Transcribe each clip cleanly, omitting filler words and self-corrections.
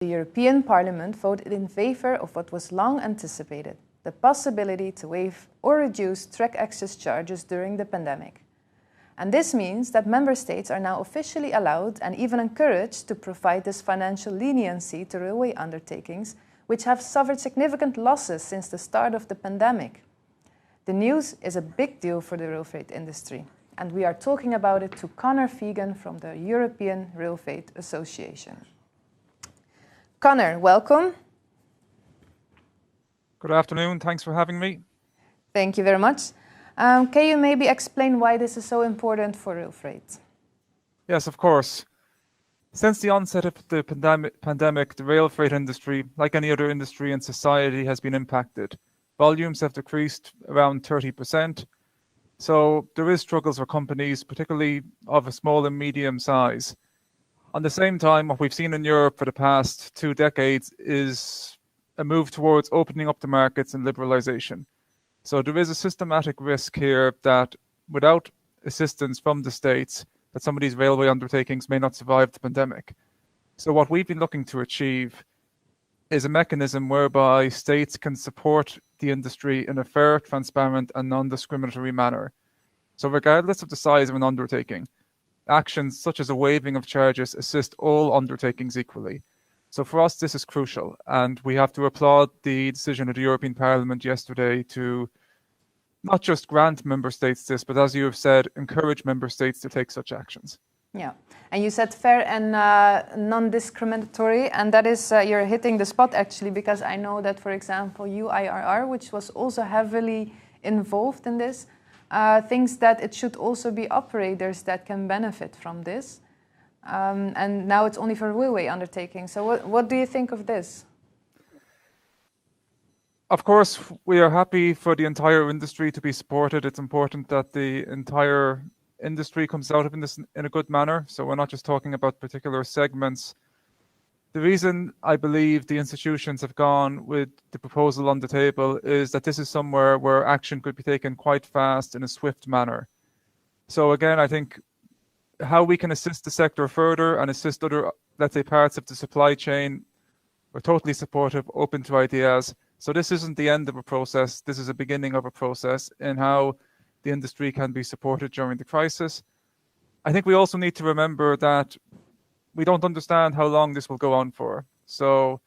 The European Parliament voted in favor of what was long anticipated, the possibility to waive or reduce track access charges during the pandemic. And this means that member states are now officially allowed and even encouraged to provide this financial leniency to railway undertakings, which have suffered significant losses since the start of the pandemic. The news is a big deal for the rail freight industry, and we are talking about it to Conor Feighan from the European Rail Freight Association. Conor, welcome. Good afternoon, thanks for having me. Thank you very much. Can you maybe explain why this is so important for rail freight? Yes, of course. Since the onset of the pandemic, the rail freight industry, like any other industry in society, has been impacted. Volumes have decreased around 30%. So there is struggles for companies, particularly of a small and medium size. At the same time, what we've seen in Europe for the past 2 decades is a move towards opening up the markets and liberalization. So there is a systematic risk here that without assistance from the states, that some of these railway undertakings may not survive the pandemic. So what we've been looking to achieve is a mechanism whereby states can support the industry in a fair, transparent and non-discriminatory manner. So regardless of the size of an undertaking, actions such as a waiving of charges assist all undertakings equally. So for us, this is crucial, and we have to applaud the decision of the European Parliament yesterday to not just grant member states this, but as you have said, encourage member states to take such actions. Yeah, and you said fair and non-discriminatory, and that is, you're hitting the spot actually, because I know that, for example, UIRR, which was also heavily involved in this, thinks that it should also be operators that can benefit from this. And now it's only for railway undertakings. So what do you think of this? Of course, we are happy for the entire industry to be supported. It's important that the entire industry comes out of this in a good manner. So we're not just talking about particular segments. The reason I believe the institutions have gone with the proposal on the table is that this is somewhere where action could be taken quite fast in a swift manner. So again, I think how we can assist the sector further and assist other, let's say, parts of the supply chain, we're totally supportive, open to ideas. So this isn't the end of a process. This is a beginning of a process in how the industry can be supported during the crisis. I think we also need to remember that we don't understand how long this will go on for. So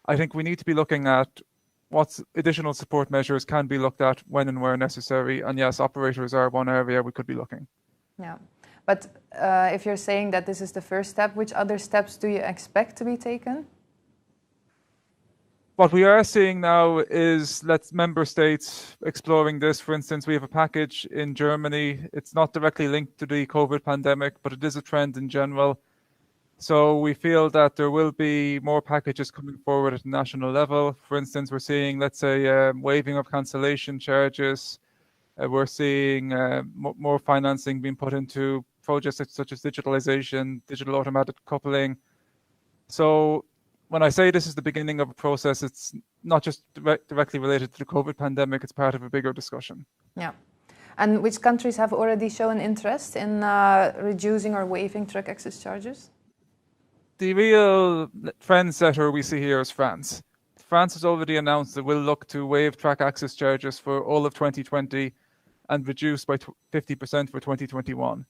I think we need to be looking at what additional support measures can be looked at when and where necessary. And yes, operators are one area we could be looking. Yeah, but if you're saying that this is the first step, which other steps do you expect to be taken? What we are seeing now is member states exploring this. For instance, we have a package in Germany. It's not directly linked to the COVID pandemic, but it is a trend in general. So we feel that there will be more packages coming forward at the national level. For instance, we're seeing, let's say, waiving of cancellation charges. We're seeing more financing being put into projects such as digitalization, digital automatic coupling. So when I say this is the beginning of a process, it's not just directly related to the COVID pandemic, it's part of a bigger discussion. Yeah. And which countries have already shown interest in reducing or waiving track access charges? The real trendsetter we see here is France. France has already announced that will look to waive track access charges for all of 2020 and reduce by 50% for 2021.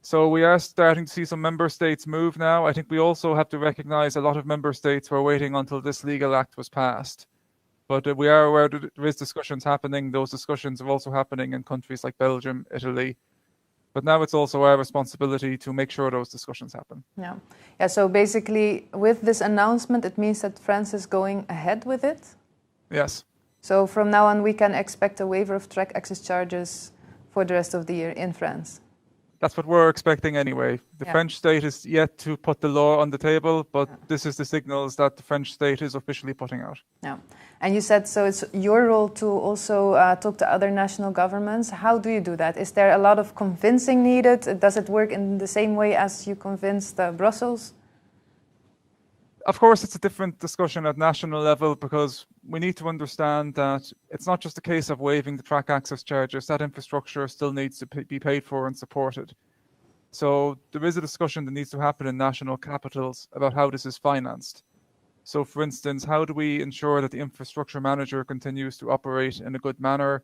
So we are starting to see some member states move now. I think we also have to recognize a lot of member states were waiting until this legal act was passed. But we are aware that there is discussions happening. Those discussions are also happening in countries like Belgium, Italy. But now it's also our responsibility to make sure those discussions happen. Yeah. Yeah. So basically, with this announcement, it means that France is going ahead with it? Yes. So from now on, we can expect a waiver of track access charges for the rest of the year in France? That's what we're expecting anyway. The French state is yet to put the law on the table, but this is the signals that the French state is officially putting out. Yeah. And you said, so it's your role to also talk to other national governments. How do you do that? Is there a lot of convincing needed? Does it work in the same way as you convinced Brussels? Of course, it's a different discussion at national level because we need to understand that it's not just a case of waiving the track access charges. That infrastructure still needs to be paid for and supported. So there is a discussion that needs to happen in national capitals about how this is financed. So for instance, how do we ensure that the infrastructure manager continues to operate in a good manner?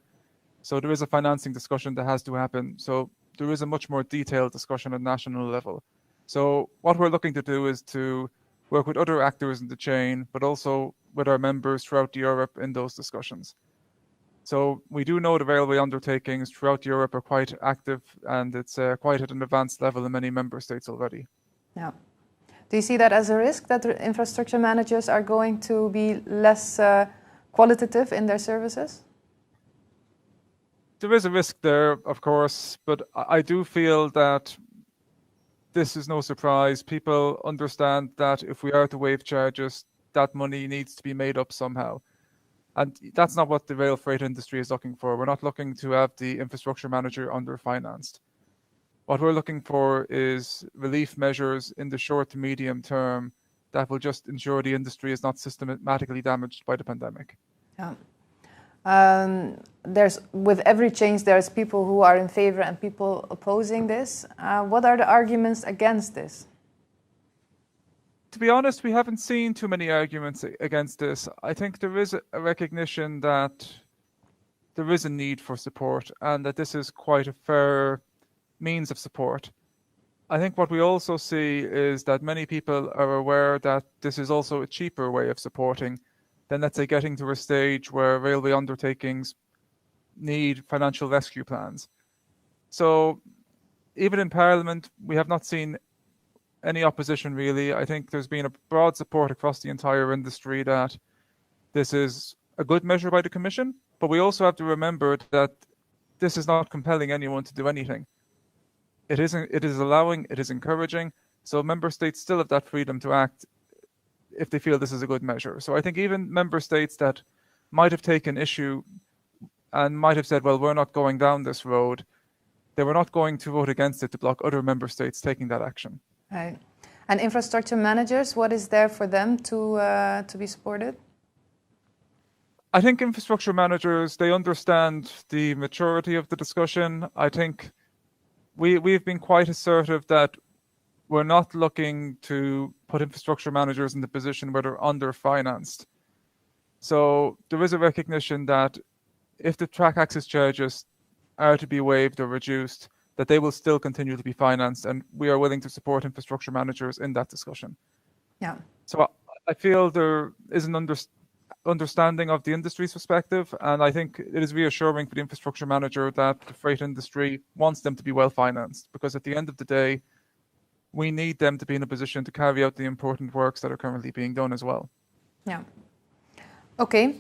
So there is a financing discussion that has to happen. So there is a much more detailed discussion at national level. So what we're looking to do is to work with other actors in the chain, but also with our members throughout Europe in those discussions. So we do know the railway undertakings throughout Europe are quite active, and it's quite at an advanced level in many member states already. Yeah. Do you see that as a risk, that the infrastructure managers are going to be less qualitative in their services? There is a risk there, of course, but I do feel that this is no surprise. People understand that if we are to waive charges, that money needs to be made up somehow. And that's not what the rail freight industry is looking for. We're not looking to have the infrastructure manager underfinanced. What we're looking for is relief measures in the short to medium term that will just ensure the industry is not systematically damaged by the pandemic. Yeah. With every change, there's people who are in favor and people opposing this. What are the arguments against this? To be honest, we haven't seen too many arguments against this. I think there is a recognition that there is a need for support and that this is quite a fair means of support. I think what we also see is that many people are aware that this is also a cheaper way of supporting than, let's say, getting to a stage where railway undertakings need financial rescue plans. So even in Parliament, we have not seen any opposition really. I think there's been a broad support across the entire industry that this is a good measure by the Commission, but we also have to remember that this is not compelling anyone to do anything. It is allowing, it is encouraging, so member states still have that freedom to act if they feel this is a good measure. So I think even member states that might have taken issue and might have said, well, we're not going down this road, they were not going to vote against it to block other member states taking that action. Right. And infrastructure managers, what is there for them to be supported? I think infrastructure managers, they understand the maturity of the discussion. I think we've been quite assertive that we're not looking to put infrastructure managers in the position where they're underfinanced. So there is a recognition that if the track access charges are to be waived or reduced, that they will still continue to be financed, and we are willing to support infrastructure managers in that discussion. Yeah. So I feel there is an understanding of the industry's perspective, and I think it is reassuring for the infrastructure manager that the freight industry wants them to be well financed, because at the end of the day, we need them to be in a position to carry out the important works that are currently being done as well. Yeah. Okay.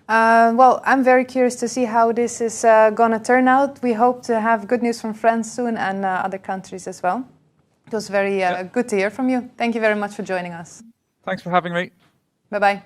Well, I'm very curious to see how this is going to turn out. We hope to have good news from France soon and other countries as well. It was very good to hear from you. Thank you very much for joining us. Thanks for having me. Bye-bye.